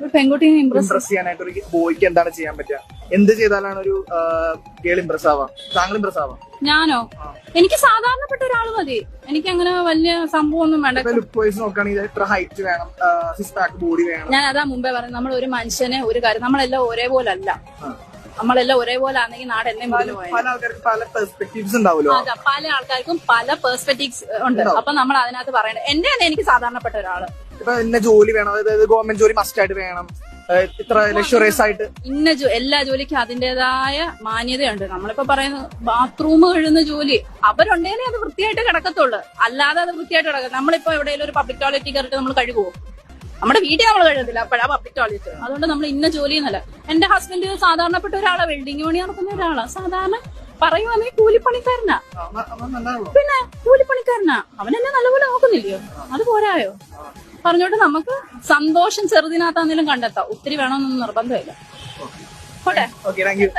ഒരു പെൺകുട്ടിയെ ഇംപ്രസ് ചെയ്യാനായിട്ട് ഒരു ബോയ്ക്ക് എന്താണ് ചെയ്യാൻ പറ്റുക? എന്ത് ചെയ്താലാണ് ഒരു ഗേൾ ഇംപ്രസ് ആവാം? താങ്കൾ ഇംപ്രസ് ആവാം? ഞാനോ? എനിക്ക് സാധാരണപ്പെട്ട ഒരാൾ മതി. എനിക്ക് അങ്ങനെ വലിയ സംഭവം ഒന്നും വേണ്ട. ലുക്ക് വൈസ് നോക്കുകയാണെങ്കിൽ ഇത്ര ഹൈറ്റ് വേണം, സിക്സ് പാക്ക് ബോഡി വേണം. ഞാൻ അതാ മുമ്പേ പറഞ്ഞു, നമ്മൾ ഒരു മനുഷ്യനെ ഒരു കാര്യം, നമ്മളെല്ലാം ഒരേപോലെ അല്ല. നമ്മളെല്ലാം ഒരേപോലെ ആണെങ്കിൽ നാട് എന്നെ മുന്നിൽ പോയത്. പല ആൾക്കാർക്ക് പല പെർസ്പെക്ടീവ്സ് ഉണ്ടാവുമല്ലോ. അതെ, പല ആൾക്കാർക്കും പല പെർസ്പെക്ടീവ്സ് ഉണ്ട്. അപ്പൊ നമ്മൾ അതിനകത്ത് പറയണത് എന്റെ തന്നെ എനിക്ക് സാധാരണപ്പെട്ട ഒരാള്. ഇപ്പൊ ഇന്ന ജോലി വേണം, അതായത് ഗവൺമെന്റ് ജോലി മസ്റ്റ് ആയിട്ട് വേണം, ഇത്ര ലക്ഷറിയസ് ആയിട്ട് ഇന്ന എല്ലാ ജോലിക്കും അതിന്റേതായ മാന്യതയുണ്ട്. നമ്മളിപ്പോ പറയുന്നത് ബാത്റൂം കഴുകുന്ന ജോലി അവരുണ്ടെങ്കിലേ അത് വൃത്തിയായിട്ട് കിടക്കത്തുള്ളൂ. അല്ലാതെ അത് വൃത്തിയായിട്ട് കിടക്കും. നമ്മളിപ്പോ എവിടെയെങ്കിലും ഒരു പബ്ലിക് ടോയ്ലറ്റിൽ കയറിട്ട് നമ്മൾ കഴുകുമോ? നമ്മുടെ വീട്ടിൽ നമ്മൾ കഴുകത്തില്ല, അപ്പോഴാ പബ്ലിക് ടോയ്ലറ്റ്. അതുകൊണ്ട് നമ്മൾ ഇന്ന ജോലി എന്നല്ല. എന്റെ ഹസ്ബൻഡ് സാധാരണപ്പെട്ട ഒരാളാ, വെൽഡിംഗ് പണി നടക്കുന്ന ഒരാളാ. സാധാരണ പറയുവാണെങ്കിൽ കൂലിപ്പണിക്കാരനാ. പിന്നെ കൂലിപ്പണിക്കാരനാ. അവൻ എന്നെ നല്ലപോലെ നോക്കുന്നില്ലയോ? അത് പോരായോ? പറഞ്ഞോട്ട് നമുക്ക് സന്തോഷം ചെറുതിനകത്താണെങ്കിലും കണ്ടെത്താം. ഒത്തിരി വേണമെന്നൊന്നും നിർബന്ധമില്ല. Okay, thank you.